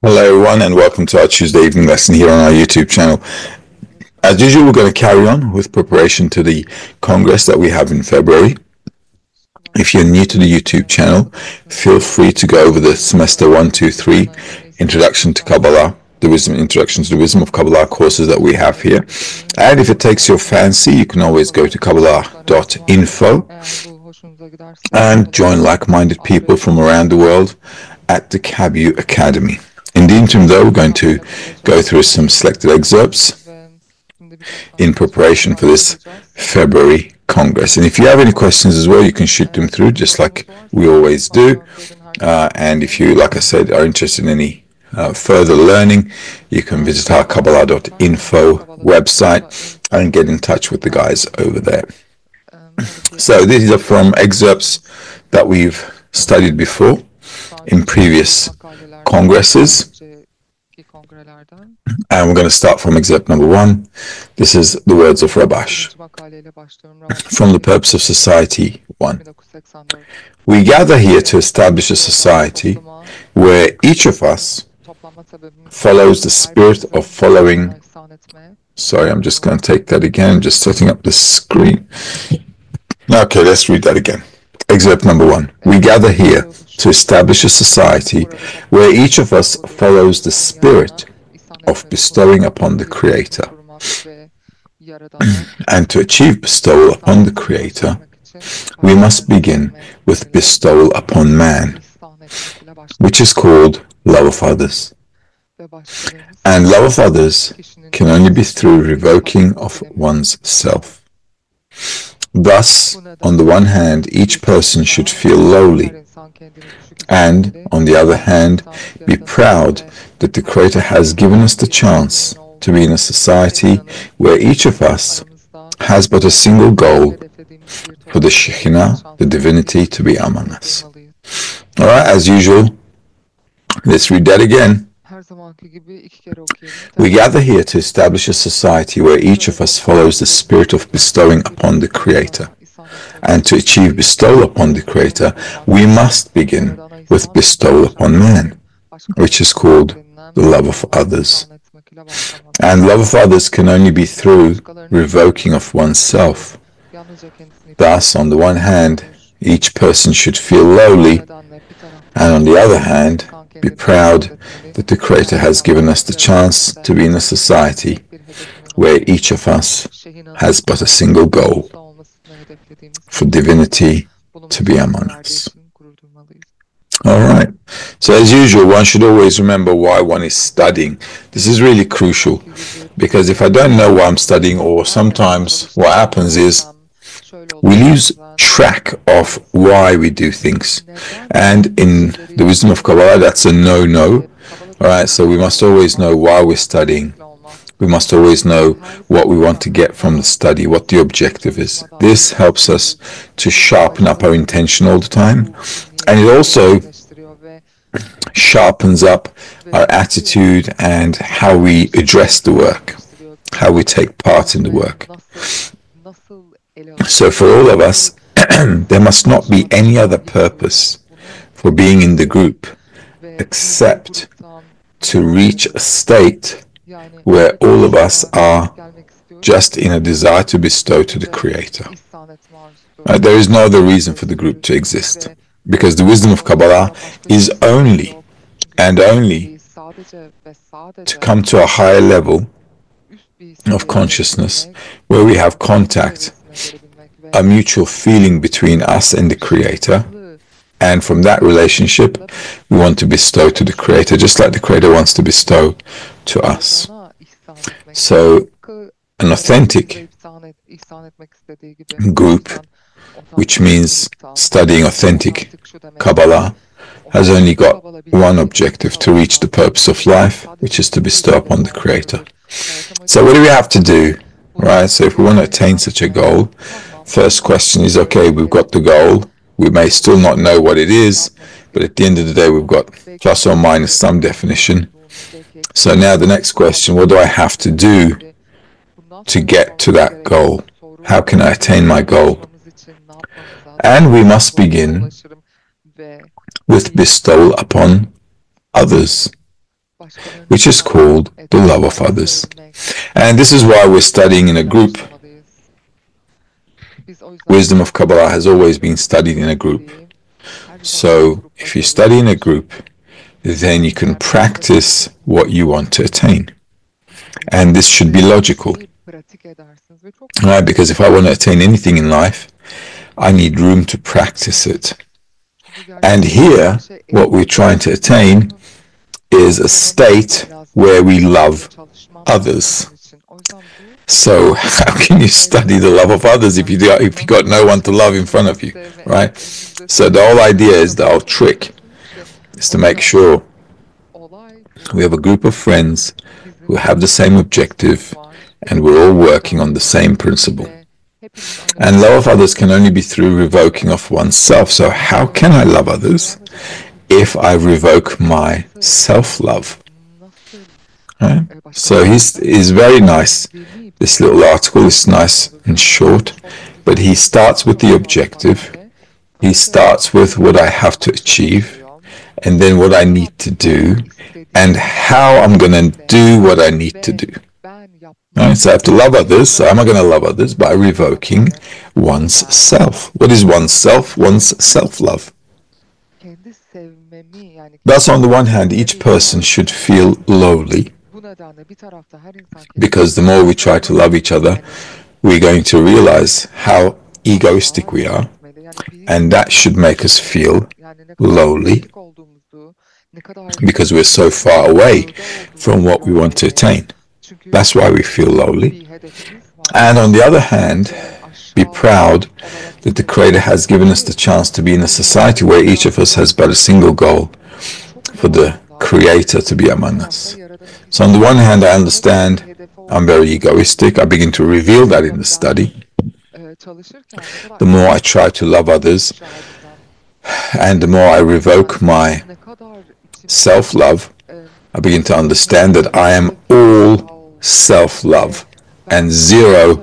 Hello everyone and welcome to our Tuesday evening lesson here on our YouTube channel. As usual, we're going to carry on with preparation to the Congress that we have in February. If you're new to the YouTube channel, feel free to go over the semester 1, 2, 3, Introduction to Kabala, Introduction to the Wisdom of Kabbalah courses that we have here. And if it takes your fancy, you can always go to kabbalah.info and join like-minded people from around the world at the KABU Academy. In the interim, though, we're going to go through some selected excerpts in preparation for this February Congress. And if you have any questions as well, you can shoot them through, just like we always do. And if you, like I said, are interested in any further learning, you can visit our kabbalah.info website and get in touch with the guys over there. So these are from excerpts that we've studied before in previous congresses, and we're going to start from excerpt number 1. This is the words of Rabash from The Purpose of Society 1. We gather here to establish a society where each of us follows the spirit of following. Sorry, I'm just going to take that again, just setting up the screen. Okay, let's read that again. Excerpt number 1. We gather here to establish a society where each of us follows the spirit of bestowing upon the Creator. And to achieve bestowal upon the Creator, we must begin with bestowal upon man, which is called love of others. And love of others can only be through revoking of one's self. Thus, on the one hand, each person should feel lowly, and, on the other hand, be proud that the Creator has given us the chance to be in a society where each of us has but a single goal: for the Shekhinah, the divinity, to be among us. Alright, as usual, let's read that again. We gather here to establish a society where each of us follows the spirit of bestowing upon the Creator. And to achieve bestowal upon the Creator, we must begin with bestowal upon man, which is called the love of others. And love of others can only be through revoking of oneself. Thus, on the one hand, each person should feel lowly, and on the other hand, be proud that the Creator has given us the chance to be in a society where each of us has but a single goal, for divinity to be among us. Alright, so as usual, one should always remember why one is studying. This is really crucial, because if I don't know why I'm studying, or sometimes what happens is we lose track of why we do things. And in the wisdom of Kabala, that's a no-no. Alright, so we must always know why we're studying. We must always know what we want to get from the study, what the objective is. This helps us to sharpen up our intention all the time. And it also sharpens up our attitude and how we address the work, how we take part in the work. So for all of us, there must not be any other purpose for being in the group except to reach a state where all of us are just in a desire to bestow to the Creator. There is no other reason for the group to exist, because the wisdom of Kabbalah is only and only to come to a higher level of consciousness where we have contact, a mutual feeling between us and the Creator, and from that relationship we want to bestow to the Creator just like the Creator wants to bestow to us. So an authentic group, which means studying authentic Kabbalah, has only got one objective: to reach the purpose of life, which is to bestow upon the Creator. So what do we have to do? Right, so if we want to attain such a goal, first question is, okay, we've got the goal, we may still not know what it is, but at the end of the day we've got plus or minus some definition. So now the next question, what do I have to do to get to that goal? How can I attain my goal? And we must begin with bestowal upon others, which is called the love of others. And this is why we're studying in a group. Wisdom of Kabbalah has always been studied in a group. So if you study in a group, then you can practice what you want to attain. And this should be logical. Right? Because if I want to attain anything in life, I need room to practice it. And here, what we're trying to attain is a state where we love others. So how can you study the love of others if you got no one to love in front of you, right? So the whole idea is, the whole trick is to make sure we have a group of friends who have the same objective and we're all working on the same principle. And love of others can only be through revoking of oneself. So how can I love others if I revoke my self-love? Right? So he's very nice. This little article is nice and short, but he starts with the objective. He starts with what I have to achieve, and then what I need to do, and how I'm going to do what I need to do. Right? So I have to love others. So how am I going to love others? By revoking one's self. What is one's self? One's self-love. Thus, on the one hand, each person should feel lowly, because the more we try to love each other, we're going to realize how egoistic we are, and that should make us feel lowly, because we're so far away from what we want to attain. That's why we feel lowly. And on the other hand, be proud that the Creator has given us the chance to be in a society where each of us has but a single goal: for the Creator to be among us. So on the one hand, I understand I'm very egoistic. I begin to reveal that in the study. The more I try to love others, and the more I revoke my self-love, I begin to understand that I am all self-love and zero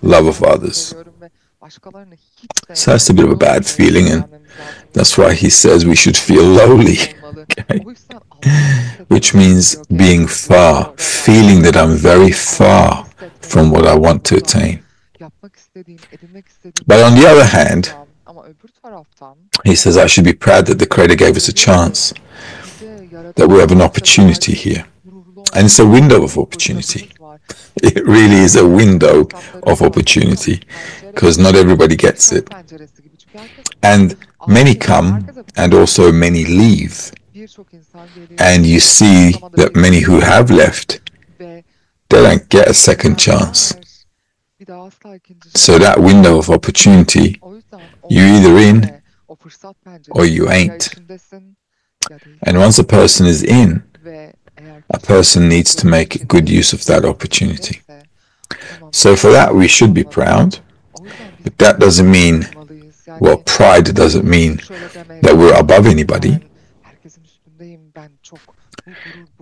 love of others. So that's a bit of a bad feeling, and that's why he says we should feel lowly, okay? Which means being far, feeling that I'm very far from what I want to attain. But on the other hand, he says I should be proud that the Creator gave us a chance, that we have an opportunity here. And it's a window of opportunity. It really is a window of opportunity, because not everybody gets it. And many come, and also many leave. And you see that many who have left, they don't get a second chance. So that window of opportunity, you're either in or you ain't. And once a person is in, a person needs to make good use of that opportunity. So for that we should be proud, but that doesn't mean, well, pride doesn't mean that we're above anybody.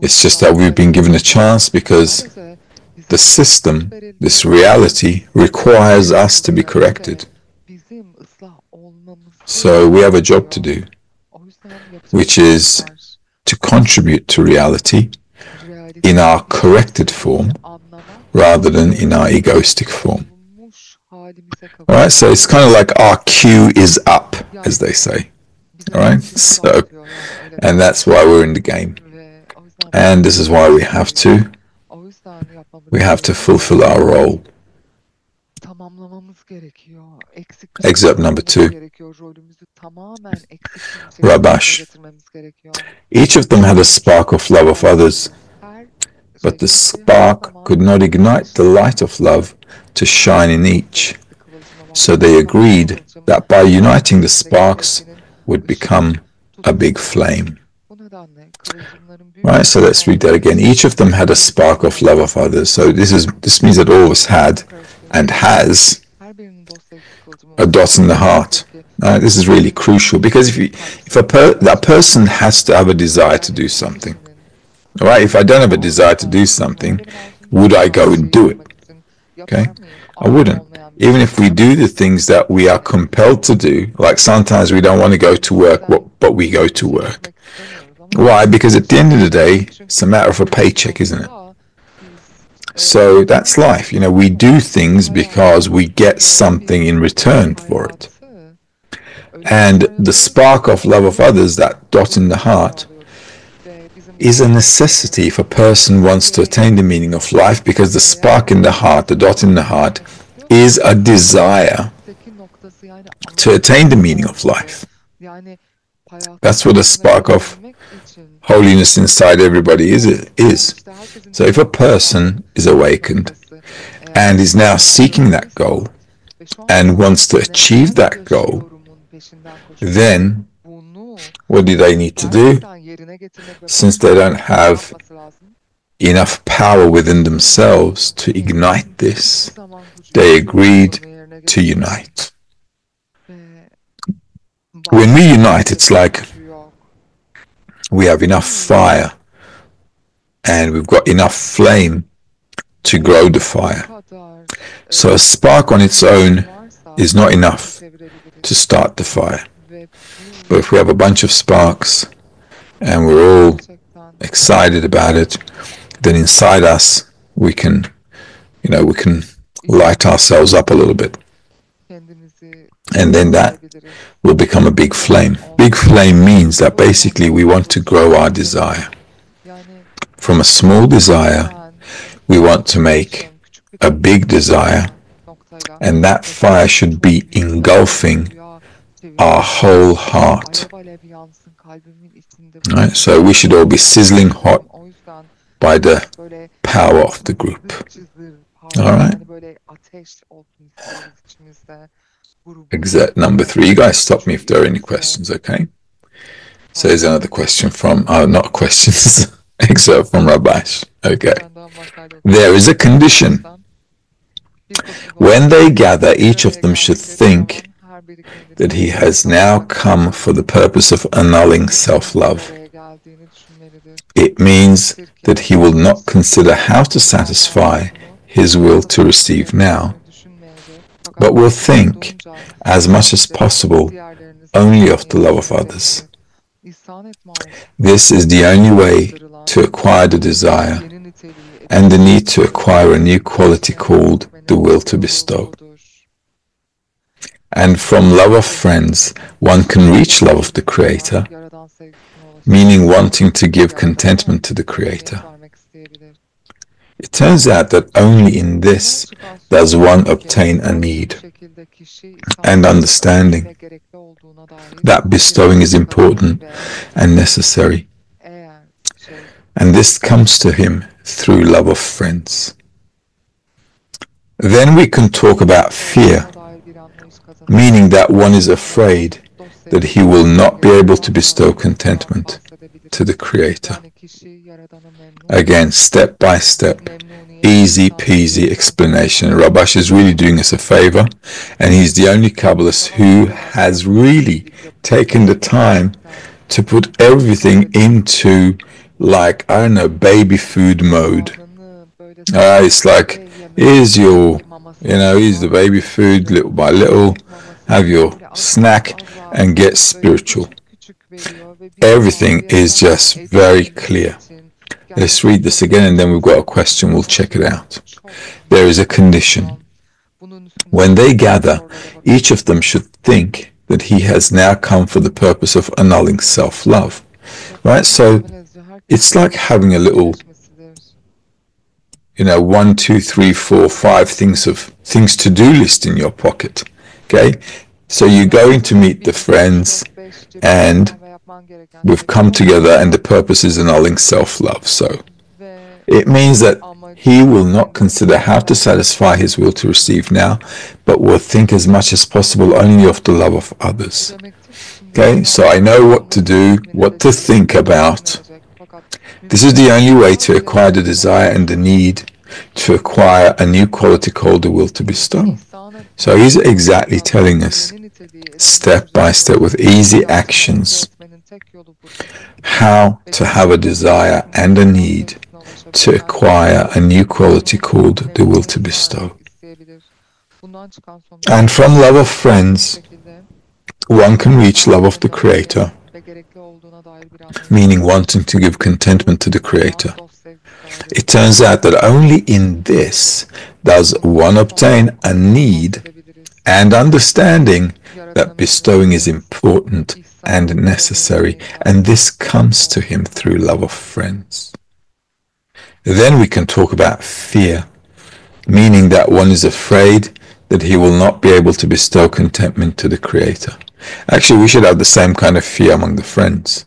It's just that we've been given a chance because the system, this reality, requires us to be corrected. So we have a job to do, which is to contribute to reality in our corrected form rather than in our egoistic form. Alright, so it's kind of like our queue is up, as they say. Alright, so, and that's why we're in the game. And this is why we have to fulfill our role. Excerpt number 2. Rabash. Each of them had a spark of love of others, but the spark could not ignite the light of love to shine in each. So they agreed that by uniting the sparks would become a big flame. Right, so let's read that again. Each of them had a spark of love of others. So this means that all of us had and has a dot in the heart. This is really crucial, because that person has to have a desire to do something. All right, if I don't have a desire to do something, would I go and do it? Okay, I wouldn't. Even if we do the things that we are compelled to do, like sometimes we don't want to go to work, but we go to work. Why? Because at the end of the day, it's a matter of a paycheck, isn't it? So that's life. You know, we do things because we get something in return for it. And the spark of love of others, that dot in the heart, is a necessity if a person wants to attain the meaning of life, because the spark in the heart, the dot in the heart, is a desire to attain the meaning of life. That's what the spark of holiness inside everybody is. So if a person is awakened and is now seeking that goal and wants to achieve that goal, then what do they need to do? Since they don't have enough power within themselves to ignite this, they agreed to unite. When we unite, it's like we have enough fire and we've got enough flame to grow the fire. So a spark on its own is not enough to start the fire. But if we have a bunch of sparks and we're all excited about it, then inside us we can light ourselves up a little bit. And then that will become a big flame. Big flame means that basically we want to grow our desire. From a small desire, we want to make a big desire, and that fire should be engulfing our whole heart. Right? So we should all be sizzling hot by the power of the group. All right? Excerpt number 3. You guys stop me if there are any questions, okay? So here's another question from, not questions, excerpt from Rabash. Okay. There is a condition. When they gather, each of them should think that he has now come for the purpose of annulling self-love. It means that he will not consider how to satisfy his will to receive now, but will think as much as possible only of the love of others. This is the only way to acquire the desire and the need to acquire a new quality called the will to bestow. And from love of friends, one can reach love of the Creator, meaning wanting to give contentment to the Creator. It turns out that only in this does one obtain a need and understanding that bestowing is important and necessary. And this comes to him through love of friends. Then we can talk about fear, meaning that one is afraid that he will not be able to bestow contentment to the Creator. Again, step by step, easy peasy explanation. Rabash is really doing us a favor, and he's the only Kabbalist who has really taken the time to put everything into, like, I don't know, baby food mode. It's like, here's your, here's the baby food, little by little, have your snack and get spiritual. Everything is just very clear. Let's read this again and then we've got a question, we'll check it out. There is a condition. When they gather, each of them should think that he has now come for the purpose of annulling self-love. Right? So it's like having a little, 1, 2, 3, 4, 5 things to do list in your pocket. Okay? So you're going to meet the friends and we've come together and the purpose is annulling self-love. So it means that he will not consider how to satisfy his will to receive now, but will think as much as possible only of the love of others. Okay, so I know what to do, what to think about. This is the only way to acquire the desire and the need to acquire a new quality called the will to bestow. So he's exactly telling us, step by step with easy actions, how to have a desire and a need to acquire a new quality called the will to bestow. And from love of friends, one can reach love of the Creator, meaning wanting to give contentment to the Creator. It turns out that only in this does one obtain a need and understanding that bestowing is important and necessary, and this comes to him through love of friends. Then we can talk about fear, meaning that one is afraid that he will not be able to bestow contentment to the Creator. Actually, we should have the same kind of fear among the friends.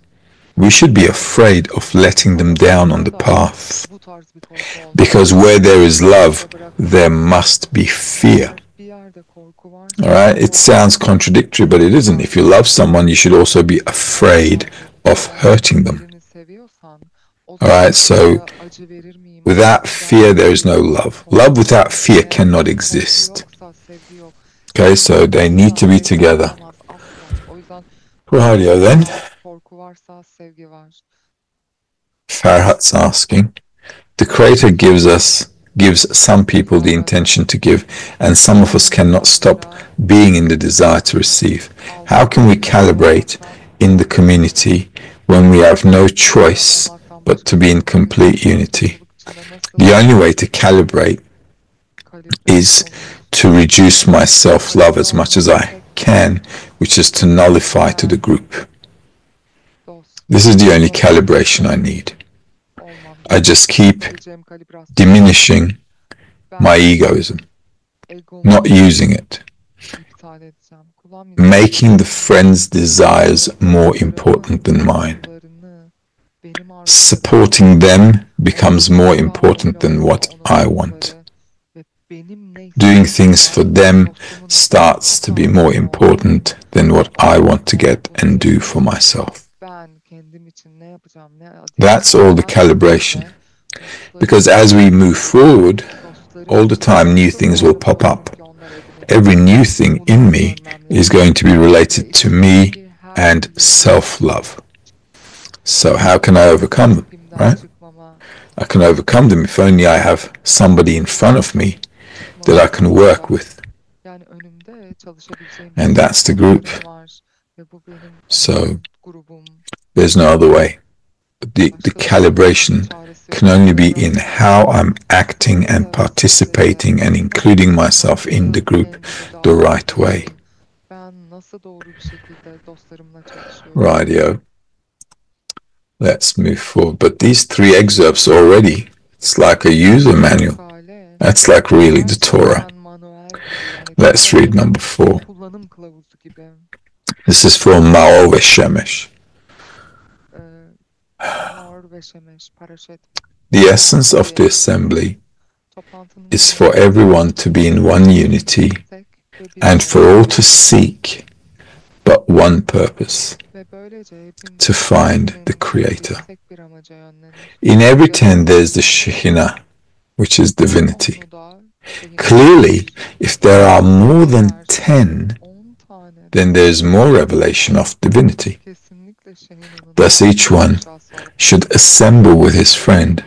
We should be afraid of letting them down on the path, because where there is love, there must be fear. Alright, it sounds contradictory, but it isn't. If you love someone, you should also be afraid of hurting them. Alright, so without fear, there is no love. Love without fear cannot exist. Okay, so they need to be together. Rightio then. Farhat's asking, the Creator gives some people the intention to give, and some of us cannot stop being in the desire to receive. How can we calibrate in the community when we have no choice but to be in complete unity? The only way to calibrate is to reduce my self-love as much as I can, which is to nullify to the group. This is the only calibration I need. I just keep diminishing my egoism, not using it, making the friend's desires more important than mine. Supporting them becomes more important than what I want. Doing things for them starts to be more important than what I want to get and do for myself. That's all the calibration. Because as we move forward, all the time new things will pop up. Every new thing in me is going to be related to me and self-love. So how can I overcome them, right? I can overcome them if only I have somebody in front of me that I can work with. And that's the group. So there's no other way. The calibration can only be in how I'm acting and participating and including myself in the group the right way. Rightio. Let's move forward. But these 3 excerpts already, it's like a user manual. That's like really the Torah. Let's read number 4. This is from Maor Veshemesh. The essence of the assembly is for everyone to be in one unity and for all to seek but one purpose, to find the Creator. In every 10 there's the Shekhinah, which is divinity. Clearly, if there are more than 10, then there's more revelation of divinity. Thus each one should assemble with his friend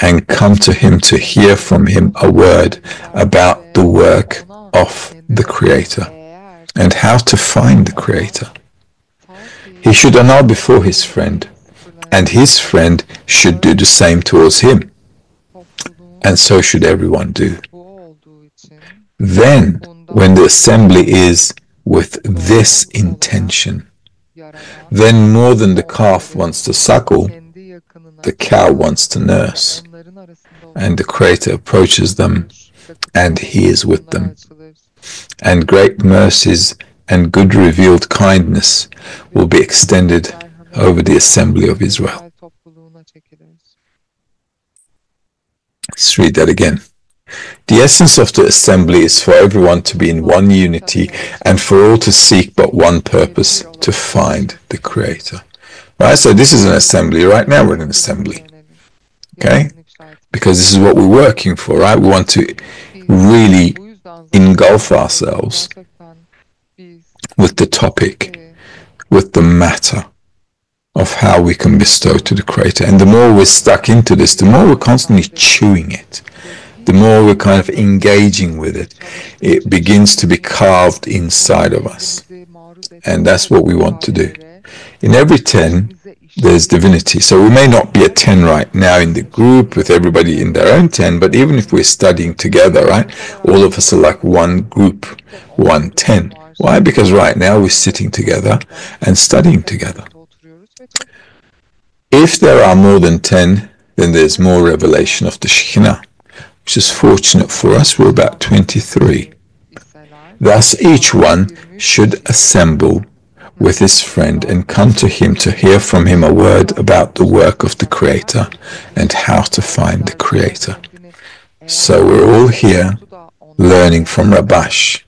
and come to him to hear from him a word about the work of the Creator and how to find the Creator. He should annul before his friend, and his friend should do the same towards him, and so should everyone do. Then, when the assembly is with this intention, then more than the calf wants to suckle, the cow wants to nurse, and the Creator approaches them, and he is with them. And great mercies and good revealed kindness will be extended over the assembly of Israel. Let's read that again. The essence of the assembly is for everyone to be in one unity and for all to seek but one purpose, to find the Creator. Right, so this is an assembly. Right now we're in an assembly. Okay? Because this is what we're working for, right? We want to really engulf ourselves with the topic, with the matter of how we can bestow to the Creator. And the more we're stuck into this, the more we're constantly chewing it, the more we're kind of engaging with it, it begins to be carved inside of us. And that's what we want to do. In every 10, there's divinity. So we may not be a 10 right now in the group with everybody in their own 10, but even if we're studying together, right, all of us are like one group, 110. Why? Because right now we're sitting together and studying together. If there are more than 10, then there's more revelation of the Shekhinah, which is fortunate for us. We're about 23. Thus each one should assemble with his friend and come to him to hear from him a word about the work of the Creator and how to find the Creator. So we're all here learning from Rabash.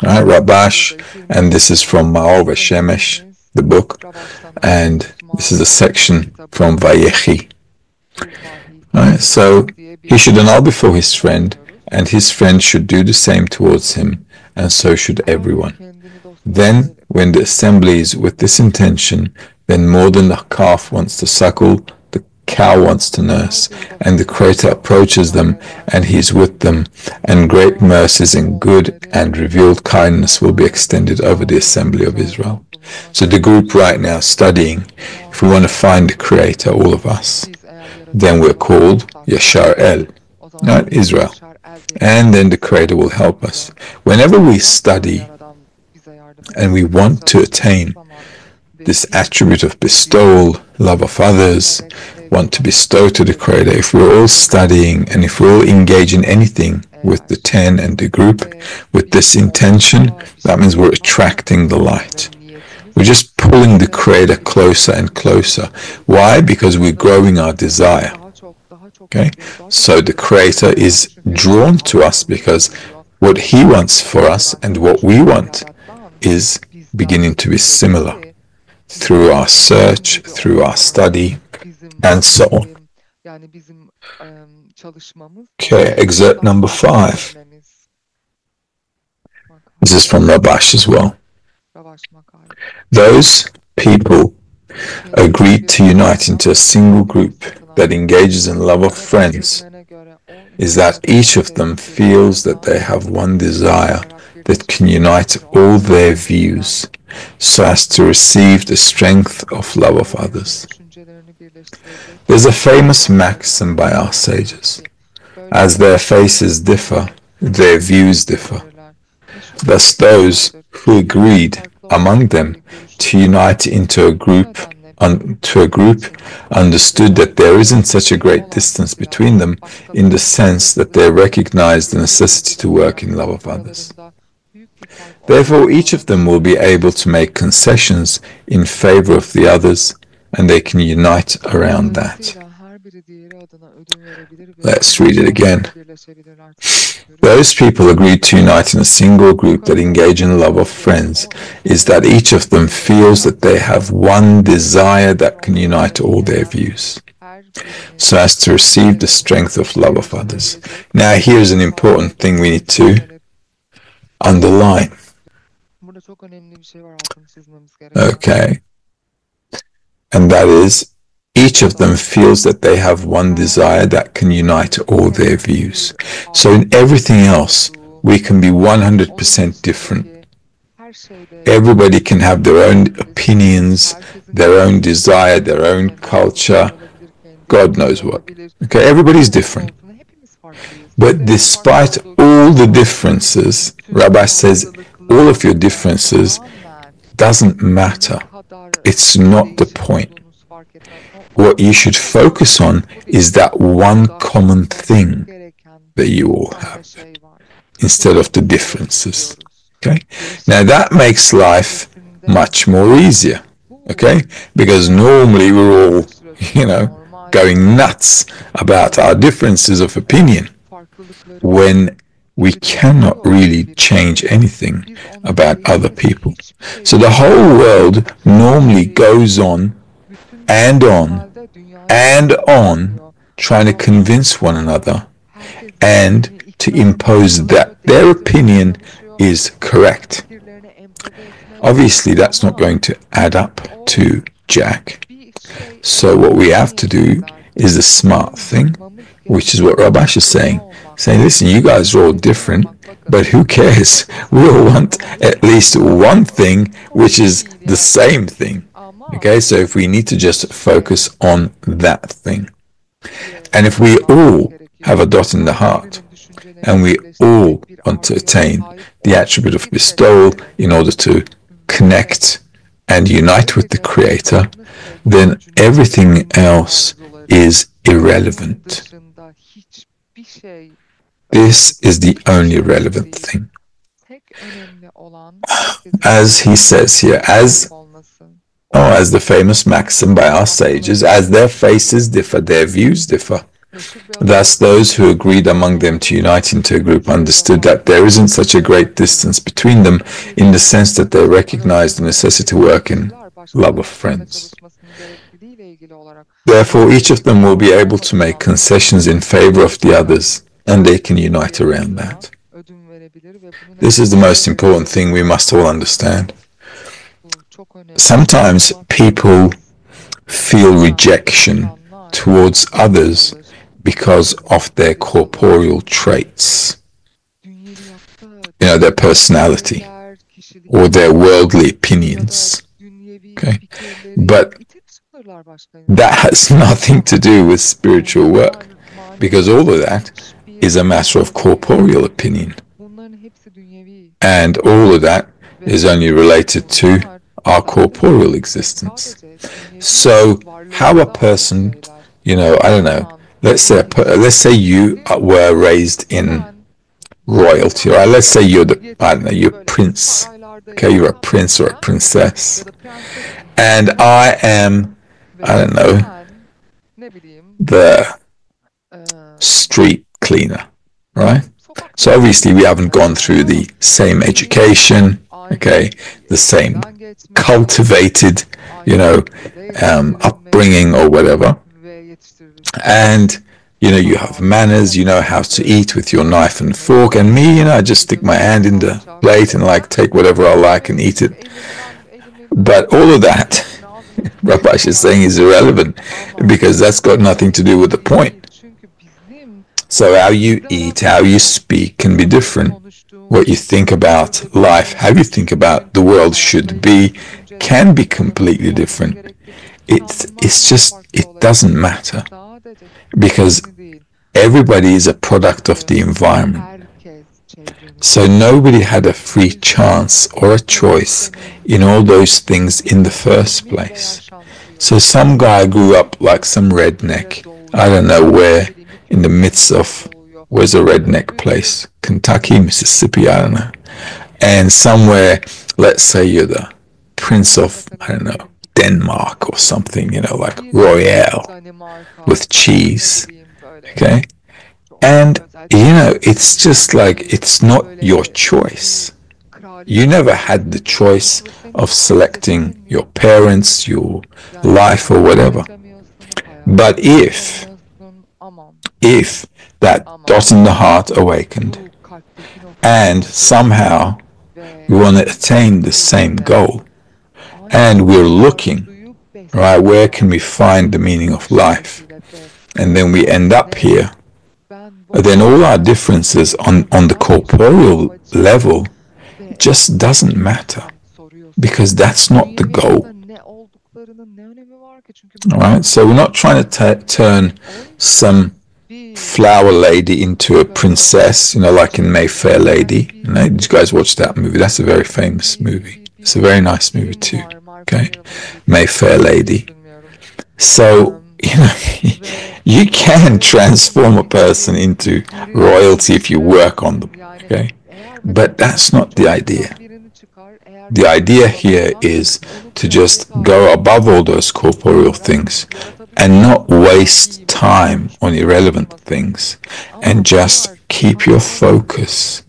Right, Rabash, and this is from Maor Veshemesh, the book, and this is a section from Vayechi. Right, so he should annul before his friend, and his friend should do the same towards him, and so should everyone. Then, when the assembly is with this intention, then more than the calf wants to suckle, the cow wants to nurse, and the Creator approaches them, and he is with them, and great mercies and good and revealed kindness will be extended over the assembly of Israel. So the group right now studying, if we want to find the Creator, all of us, then we're called Yashar, not Israel. And then the Creator will help us. Whenever we study and we want to attain this attribute of bestowal, love of others, want to bestow to the Creator, if we're all studying and if we're all engaged in anything with the 10 and the group with this intention, that means we're attracting the light. We're just pulling the Creator closer and closer. Why? Because we're growing our desire. Okay? So the Creator is drawn to us because what he wants for us and what we want is beginning to be similar through our search, through our study, and so on. Okay, excerpt number 5. This is from Rabash as well. Those people agreed to unite into a single group that engages in love of friends is that each of them feels that they have one desire that can unite all their views so as to receive the strength of love of others. There's a famous maxim by our sages: as their faces differ, their views differ. Thus those who agreed among them to unite into a group understood that there isn't such a great distance between them, in the sense that they recognize the necessity to work in love of others. Therefore, each of them will be able to make concessions in favor of the others, and they can unite around that. Let's read it again. Those people agreed to unite in a single group that engage in love of friends is that each of them feels that they have one desire that can unite all their views, so as to receive the strength of love of others. Now here's an important thing we need to underline. Okay. And that is, each of them feels that they have one desire that can unite all their views. So in everything else, we can be 100% different. Everybody can have their own opinions, their own desire, their own culture, God knows what. Okay, everybody's different. But despite all the differences, Rabbi says, all of your differences doesn't matter. It's not the point. What you should focus on is that one common thing that you all have, instead of the differences. Okay? Now that makes life much more easier. Okay? Because normally we're all, going nuts about our differences of opinion, when we cannot really change anything about other people. So the whole world normally goes on and on and on, trying to convince one another and to impose that their opinion is correct. Obviously, that's not going to add up to jack. So what we have to do is the smart thing, which is what Rabash is saying. Saying, listen, you guys are all different, but who cares? We all want at least one thing, which is the same thing. Okay, so if we need to just focus on that thing. And if we all have a dot in the heart, and we all want to attain the attribute of bestowal in order to connect and unite with the Creator, then everything else is irrelevant. This is the only relevant thing. As he says here, as the famous maxim by our sages, as their faces differ, their views differ. Thus those who agreed among them to unite into a group understood that there isn't such a great distance between them, in the sense that they recognize the necessity to work in love of friends. Therefore each of them will be able to make concessions in favor of the others, and they can unite around that. This is the most important thing we must all understand. Sometimes people feel rejection towards others because of their corporeal traits, their personality or their worldly opinions. Okay, but that has nothing to do with spiritual work, because all of that is a matter of corporeal opinion, and all of that is only related to our corporeal existence. So how a person, I don't know, let's say you were raised in royalty, right? Let's say you're you're a prince. Okay, you're a prince or a princess, and I am, the street cleaner, right? So obviously we haven't gone through the same education, okay, the same cultivated, upbringing or whatever. And, you have manners, you know how to eat with your knife and fork. And me, I just stick my hand in the plate and take whatever I like and eat it. But all of that Rapash is saying is irrelevant because that's got nothing to do with the point. So how you eat, how you speak can be different. What you think about life, how you think about the world should be, can be completely different. It's just, it doesn't matter because everybody is a product of the environment. So nobody had a free chance or a choice in all those things in the first place. So some guy grew up like some redneck, I don't know where, in the midst of, where's a redneck place? Kentucky, Mississippi, I don't know. And somewhere, let's say you're the prince of, I don't know, Denmark or something, you know, like Royale with cheese, okay? And, you know, it's just like, it's not your choice. You never had the choice of selecting your parents, your life or whatever. But if that dot in the heart awakened and somehow we want to attain the same goal and we're looking, right, where can we find the meaning of life? And then we end up here. Then all our differences on the corporeal level just doesn't matter because that's not the goal. Alright, so we're not trying to turn some flower lady into a princess, you know, like in Mayfair Lady. You know, did you guys watch that movie? That's a very famous movie. It's a very nice movie too. Okay, Mayfair Lady. So, you know, you can transform a person into royalty if you work on them, okay? But that's not the idea. The idea here is to just go above all those corporeal things and not waste time on irrelevant things and just keep your focus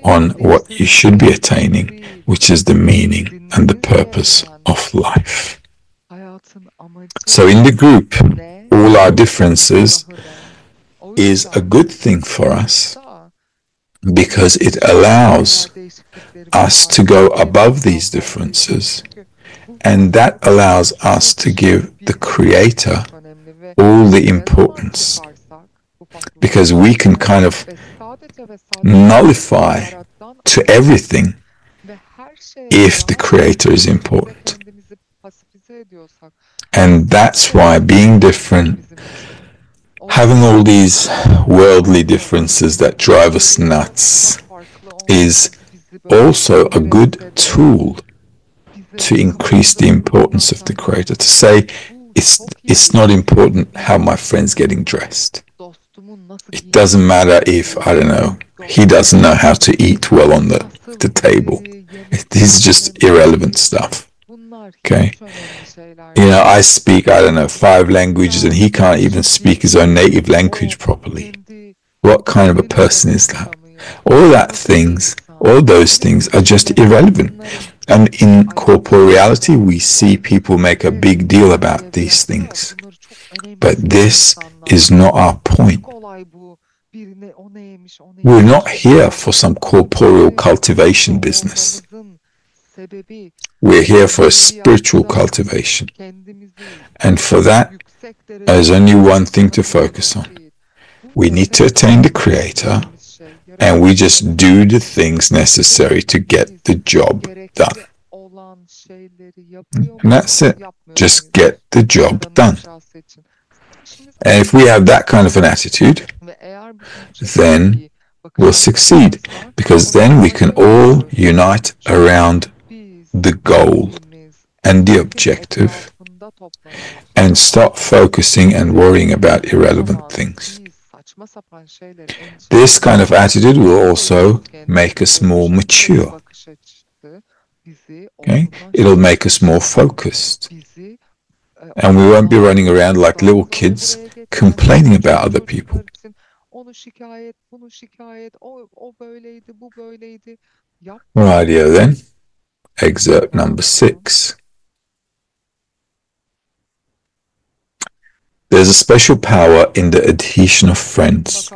on what you should be attaining, which is the meaning and the purpose of life. So in the group, all our differences is a good thing for us because it allows us to go above these differences, and that allows us to give the Creator all the importance, because we can kind of nullify to everything if the Creator is important. And that's why being different, having all these worldly differences that drive us nuts, is also a good tool to increase the importance of the Creator. To say, it's not important how my friend's getting dressed. It doesn't matter if, I don't know, he doesn't know how to eat well on the table. This is just irrelevant stuff. Okay? You know, I speak, I don't know, 5 languages and he can't even speak his own native language properly. What kind of a person is that? All those things are just irrelevant. And in corporeality, we see people make a big deal about these things. But this is not our point. We're not here for some corporeal cultivation business. We're here for a spiritual cultivation. And for that, there's only one thing to focus on. We need to attain the Creator, and we just do the things necessary to get the job done. And that's it. Just get the job done. And if we have that kind of an attitude, then we'll succeed, because then we can all unite around the goal and the objective and stop focusing and worrying about irrelevant things. This kind of attitude will also make us more mature. Okay? It'll make us more focused. And we won't be running around like little kids complaining about other people. Rightio then. Excerpt number 6. There's a special power in the adhesion of friends,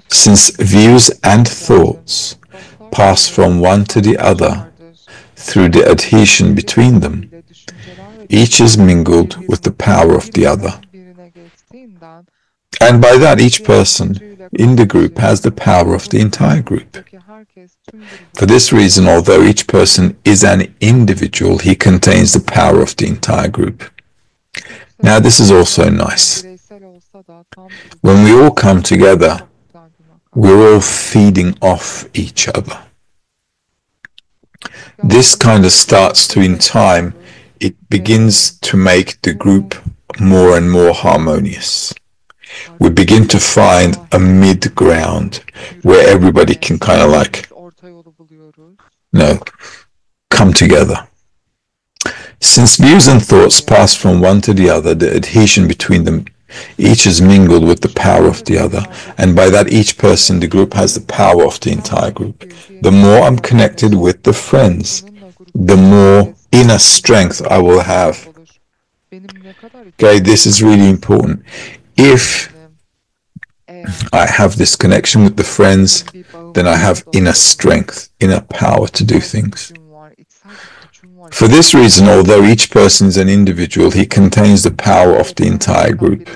since views and thoughts pass from one to the other through the adhesion between them. Each is mingled with the power of the other. And by that, each person in the group has the power of the entire group. For this reason, although each person is an individual, he contains the power of the entire group. Now, this is also nice. When we all come together, we're all feeding off each other. This kind of starts to, in time, it begins to make the group more and more harmonious. We begin to find a mid-ground where everybody can kind of like, come together. Since views and thoughts pass from one to the other, the adhesion between them, each is mingled with the power of the other, and by that each person in the group has the power of the entire group. The more I'm connected with the friends, the more inner strength I will have. Okay, this is really important. If I have this connection with the friends, then I have inner strength, inner power to do things. For this reason, although each person is an individual, he contains the power of the entire group.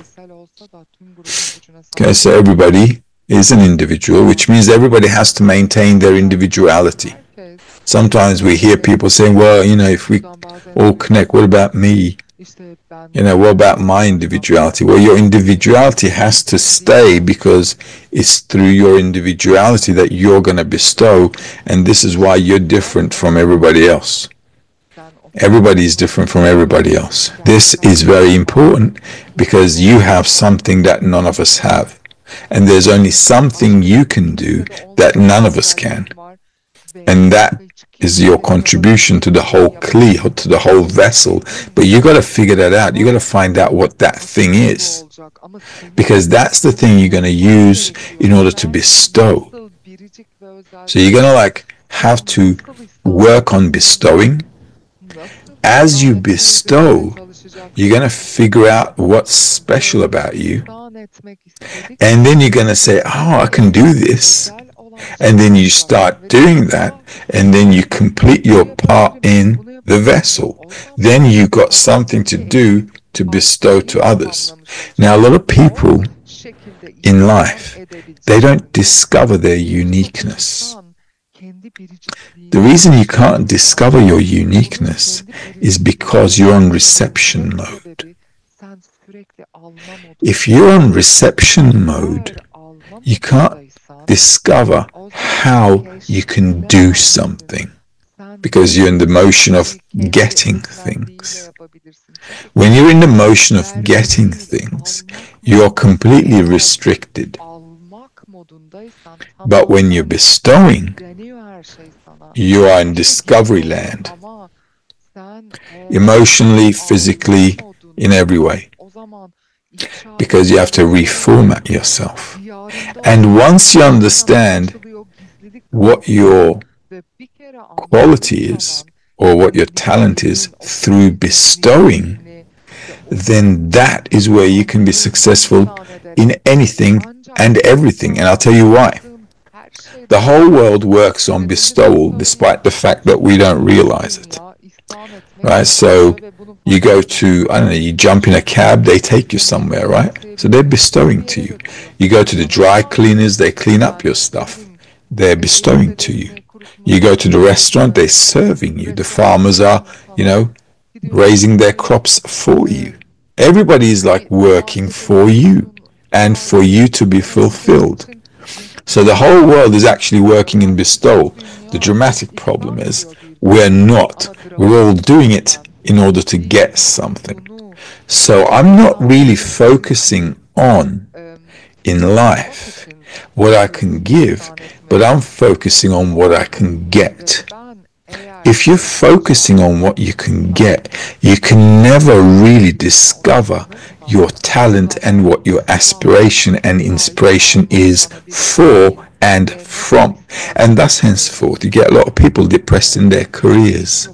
Okay, so everybody is an individual, which means everybody has to maintain their individuality. Sometimes we hear people saying, well, if we all connect, what about me? What about my individuality? Well, your individuality has to stay because it's through your individuality that you're going to bestow, and this is why you're different from everybody else. Everybody is different from everybody else. This is very important because you have something that none of us have. And there's only something you can do that none of us can. And that is your contribution to the whole kli, to the whole vessel. But you got to figure that out. You got to find out what that thing is. Because that's the thing you're going to use in order to bestow. So you're going to have to work on bestowing. As you bestow, you're going to figure out what's special about you. And then you're going to say, I can do this. And then you start doing that. And then you complete your part in the vessel. Then you got something to do to bestow to others. Now, a lot of people in life, they don't discover their uniqueness. The reason you can't discover your uniqueness is because you're on reception mode. If you're on reception mode, you can't discover how you can do something because you're in the motion of getting things. When you're in the motion of getting things, you're completely restricted. But when you're bestowing, you are in discovery land, emotionally, physically, in every way, because you have to reformat yourself. And once you understand what your quality is, or what your talent is through bestowing, then that is where you can be successful in anything and everything. And I'll tell you why. The whole world works on bestowal despite the fact that we don't realize it. Right? So you go to, you jump in a cab, they take you somewhere, right? So they're bestowing to you. You go to the dry cleaners, they clean up your stuff. They're bestowing to you. You go to the restaurant, they're serving you. The farmers are, raising their crops for you. Everybody is working for you and for you to be fulfilled. So the whole world is actually working in bestowal. The dramatic problem is we're not. We're all doing it in order to get something. So I'm not really focusing on in life what I can give, but I'm focusing on what I can get. If you're focusing on what you can get, you can never really discover your talent and what your aspiration and inspiration is for and from. And thus henceforth, you get a lot of people depressed in their careers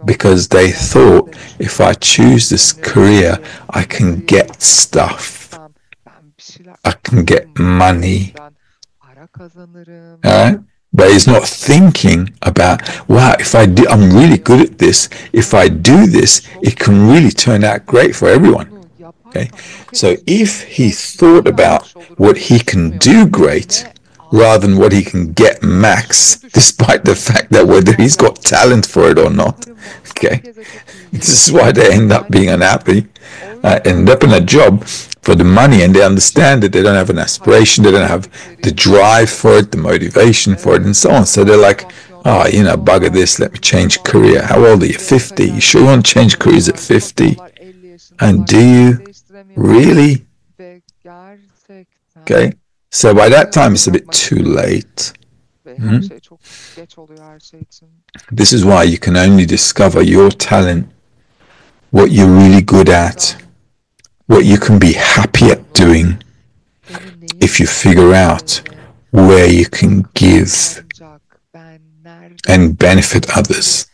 because they thought, if I choose this career, I can get stuff. I can get money. All right? But he's not thinking about, wow, if I do, I'm really good at this. If I do this, it can really turn out great for everyone. Okay, so if he thought about what he can do great rather than what he can get max, despite the fact that whether he's got talent for it or not, okay, this is why they end up being unhappy, end up in a job for the money, and they understand that they don't have an aspiration, they don't have the drive for it, the motivation for it, and so on. So they're like, oh, you know, bugger this, let me change career. How old are you? 50? You sure you want to change careers at 50? And do you really? Okay, so by that time it's a bit too late. This is why you can only discover your talent, what you're really good at, what you can be happy at doing, if you figure out where you can give and benefit others.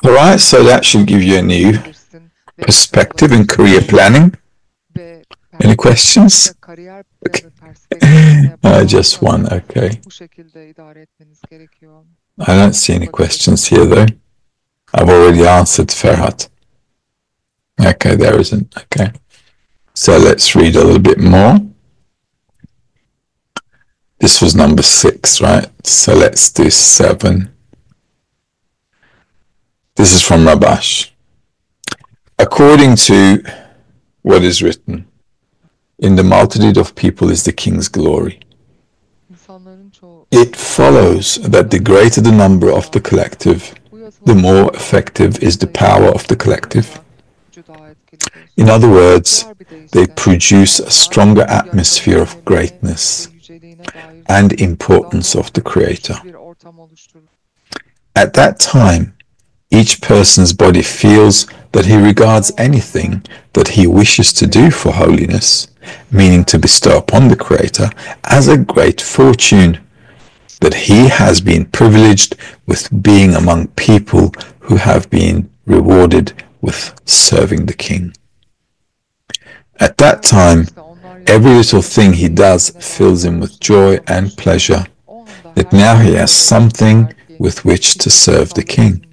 Alright, so that should give you a new perspective in career planning. Any questions? Okay. Just one, okay. I don't see any questions here though. I've already answered Ferhat. Okay, there isn't. Okay. So let's read a little bit more. This was number 6, right? So let's do 7. This is from Rabash. According to what is written, in the multitude of people is the king's glory. It follows that the greater the number of the collective, the more effective is the power of the collective. In other words, they produce a stronger atmosphere of greatness and importance of the Creator. At that time, each person's body feels that he regards anything that he wishes to do for holiness, meaning to bestow upon the Creator, as a great fortune, that he has been privileged with being among people who have been rewarded with serving the King. At that time, every little thing he does fills him with joy and pleasure, that now he has something with which to serve the King.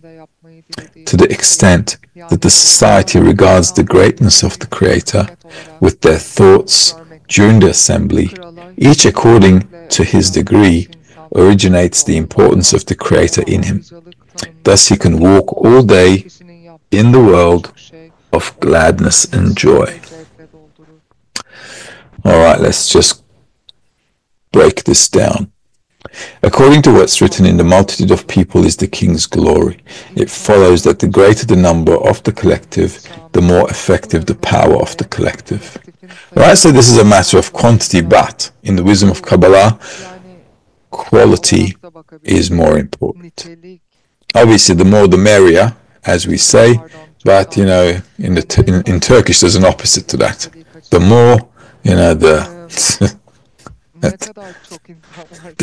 To the extent that the society regards the greatness of the Creator with their thoughts during the assembly, each according to his degree, originates the importance of the Creator in him. Thus he can walk all day in the world of gladness and joy. Alright, let's just break this down. According to what's written, in the multitude of people is the king's glory. It follows that the greater the number of the collective, the more effective the power of the collective. Alright, so this is a matter of quantity, but in the wisdom of Kabala, quality is more important. Obviously, the more the merrier, as we say, but you know, in Turkish there's an opposite to that. The more, you know, the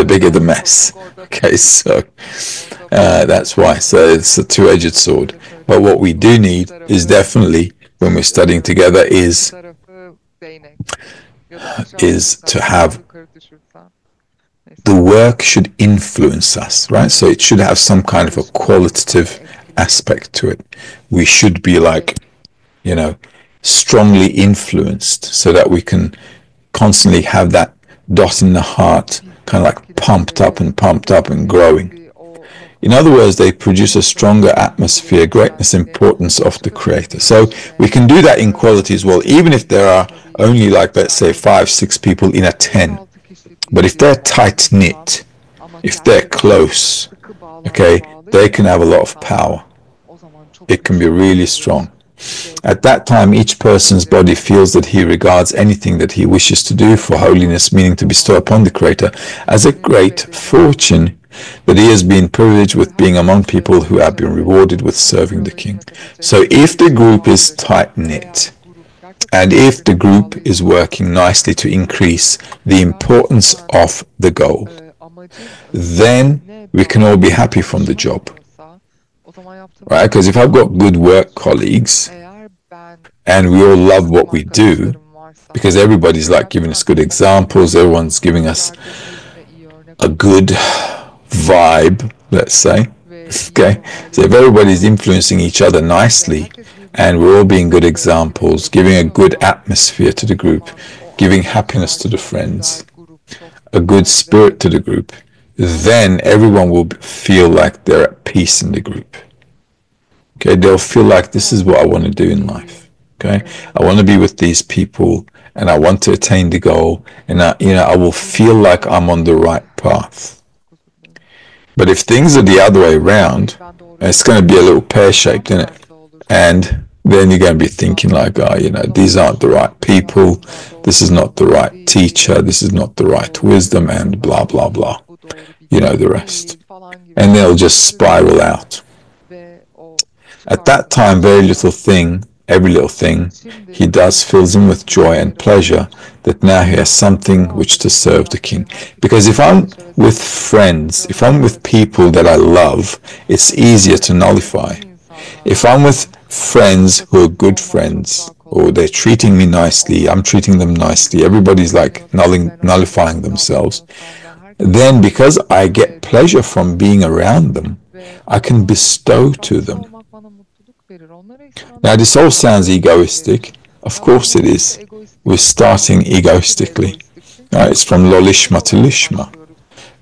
bigger the mess. Okay, so that's why. So it's a two-edged sword. But what we do need is definitely, when we're studying together, is to have the work should influence us, right? So it should have some kind of a qualitative aspect to it. We should be like, you know, strongly influenced, so that we can constantly have that dot in the heart, kind of like pumped up and growing. In other words, they produce a stronger atmosphere, greatness, importance of the Creator. So we can do that in quality as well, even if there are only, like, let's say 5-6 people in a 10. But if they're tight-knit, if they're close, okay, they can have a lot of power. It can be really strong. At that time, each person's body feels that he regards anything that he wishes to do for holiness, meaning to bestow upon the Creator, as a great fortune, that he has been privileged with being among people who have been rewarded with serving the King. So if the group is tight-knit, and if the group is working nicely to increase the importance of the goal, then we can all be happy from the job. Right? Because if I've got good work colleagues and we all love what we do, because everybody's like giving us good examples, everyone's giving us a good vibe, let's say. Okay, so if everybody's influencing each other nicely and we're all being good examples, giving a good atmosphere to the group, giving happiness to the friends, a good spirit to the group, then everyone will feel like they're at peace in the group. Okay, they'll feel like this is what I want to do in life. Okay, I want to be with these people and I want to attain the goal, and I will feel like I'm on the right path. But if things are the other way around, it's going to be a little pear-shaped, isn't it? And then you're going to be thinking like, these aren't the right people, this is not the right teacher, this is not the right wisdom, and blah, blah, blah. You know the rest. And they'll just spiral out. At that time, every little thing he does fills him with joy and pleasure, that now he has something which to serve the king. Because if I'm with friends, if I'm with people that I love, it's easier to nullify. If I'm with friends who are good friends, or they're treating me nicely, I'm treating them nicely, everybody's like nullifying themselves, then because I get pleasure from being around them, I can bestow to them. Now this all sounds egoistic. Of course it is. We're starting egoistically. It's from lolishma to lishma.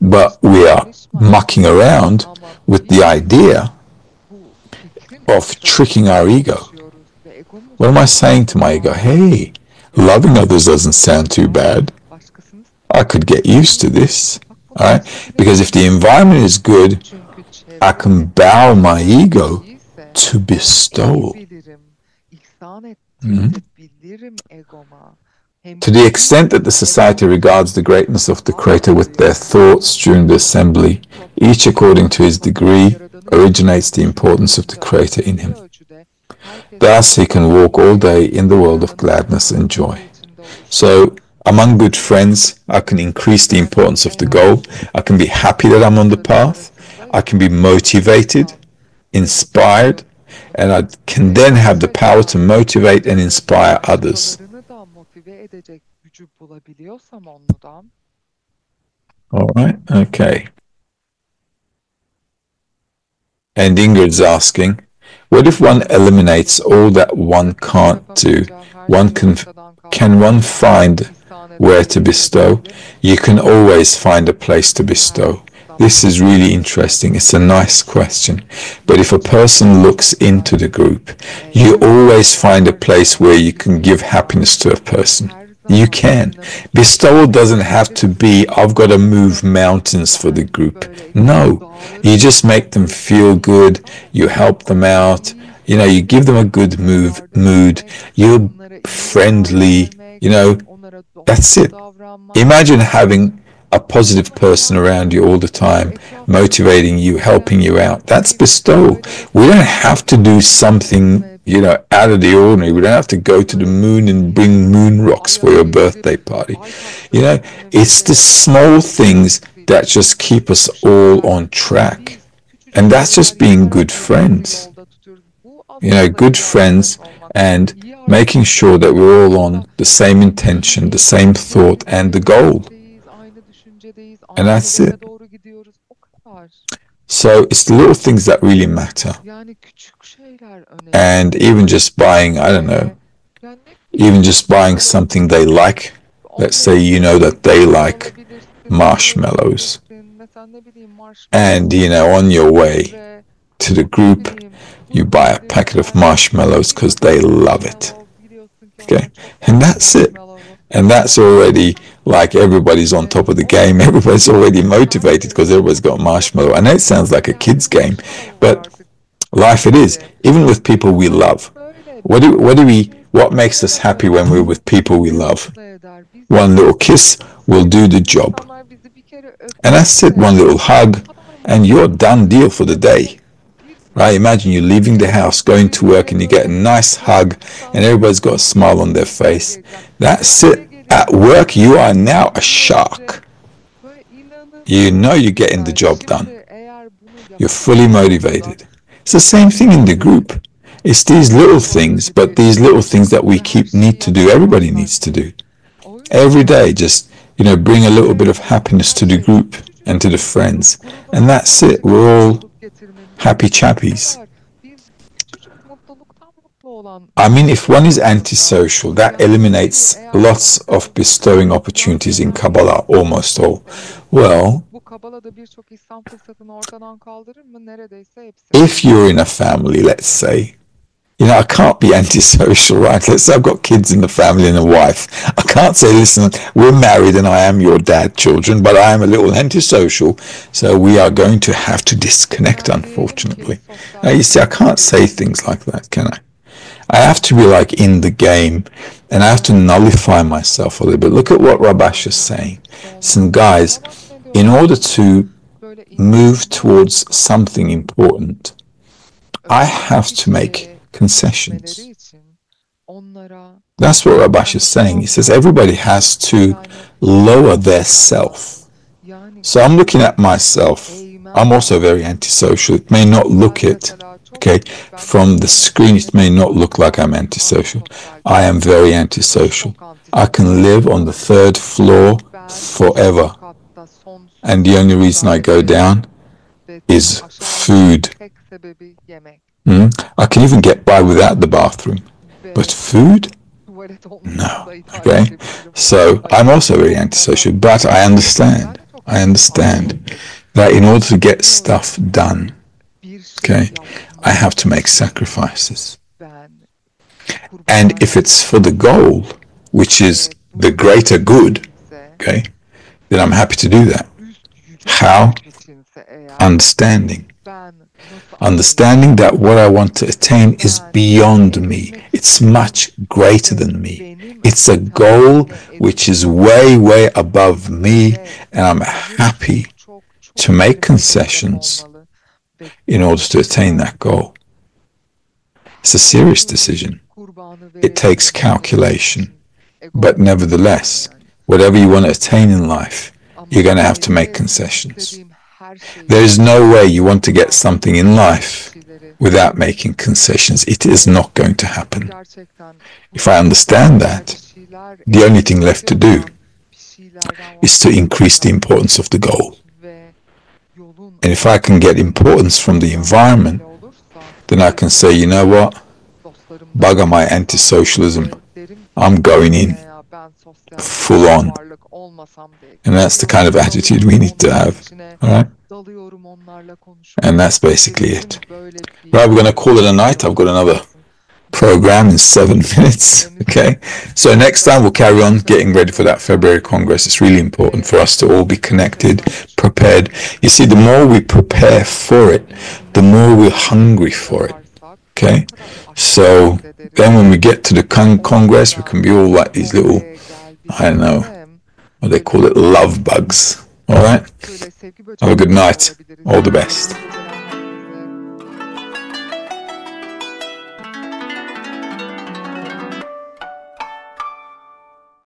But we are mucking around with the idea of tricking our ego. What am I saying to my ego? Hey, loving others doesn't sound too bad. I could get used to this. Alright? Because if the environment is good, I can bow my ego to bestow. To the extent that the society regards the greatness of the Creator with their thoughts during the assembly, each according to his degree originates the importance of the Creator in him. Thus he can walk all day in the world of gladness and joy. So among good friends, I can increase the importance of the goal. I can be happy that I'm on the path. I can be motivated, inspired, and I can then have the power to motivate and inspire others. All right, okay. And Ingrid's asking, what if one eliminates all that one can't do? Can one find where to bestow? You can always find a place to bestow. This is really interesting. It's a nice question. But if a person looks into the group, you always find a place where you can give happiness to a person. You can. Bestowal doesn't have to be, I've got to move mountains for the group. No. You just make them feel good. You help them out. You give them a good mood. You're friendly. That's it. Imagine having a positive person around you all the time, motivating you, helping you out. That's bestowal. We don't have to do something, out of the ordinary. We don't have to go to the moon and bring moon rocks for your birthday party. It's the small things that just keep us all on track. And that's just being good friends. Good friends and making sure that we're all on the same intention, the same thought, and the goal. And that's it. So it's the little things that really matter. And even just buying, even just buying something they like. Let's say that they like marshmallows. And, on your way to the group, you buy a packet of marshmallows because they love it. Okay? And that's it. And that's already like everybody's on top of the game. Everybody's already motivated because everybody's got a marshmallow. I know it sounds like a kid's game, but life it is. Even with people we love. What makes us happy when we're with people we love? One little kiss will do the job. And that's it, one little hug, and you're done deal for the day. Right? Imagine you leaving the house, going to work, and you get a nice hug, and everybody's got a smile on their face. That's it. At work, you are now a shark. You're getting the job done. You're fully motivated. It's the same thing in the group. It's these little things, but these little things that we need to do, everybody needs to do. Every day, just, bring a little bit of happiness to the group. and to the friends. And that's it. We're all happy chappies. I mean, if one is antisocial, that eliminates lots of bestowing opportunities in Kabala, almost all. Well, if you're in a family, let's say, you know, I can't be antisocial, right? Let's say I've got kids in the family and a wife. I can't say, listen, we're married and I am your dad, children, but I am a little antisocial, so we are going to have to disconnect, unfortunately. Now, you see, I can't say things like that, can I? I have to be like in the game, and I have to nullify myself a little bit. Look at what Rabash is saying. Listen, guys, in order to move towards something important, I have to make concessions. That's what Rabash is saying. He says everybody has to lower their self. So I'm looking at myself. I'm also very antisocial. It may not look it. Okay, from the screen it may not look like I'm antisocial. I am very antisocial. I can live on the 3rd floor forever. And the only reason I go down is food. I can even get by without the bathroom. But food? No. Okay? So I'm also very antisocial, but I understand that in order to get stuff done, okay, I have to make sacrifices. And if it's for the goal, which is the greater good, okay, then I'm happy to do that. How? Understanding. Understanding that what I want to attain is beyond me. It's much greater than me. It's a goal which is way, way above me, and I'm happy to make concessions in order to attain that goal. It's a serious decision. It takes calculation. But nevertheless, whatever you want to attain in life, you're going to have to make concessions. There is no way you want to get something in life without making concessions. It is not going to happen. If I understand that, the only thing left to do is to increase the importance of the goal. And if I can get importance from the environment, then I can say, you know what, bugger my antisocialism, I'm going in full on. And that's the kind of attitude we need to have, all right? And that's basically it. Right, we're going to call it a night. I've got another program in 7 minutes, okay? So next time we'll carry on getting ready for that February Congress. It's really important for us to all be connected, prepared. You see, the more we prepare for it, the more we're hungry for it, okay? So then when we get to the Congress, we can be all like these little, I don't know, what they call it, love bugs, all right? Have a good night. All the best.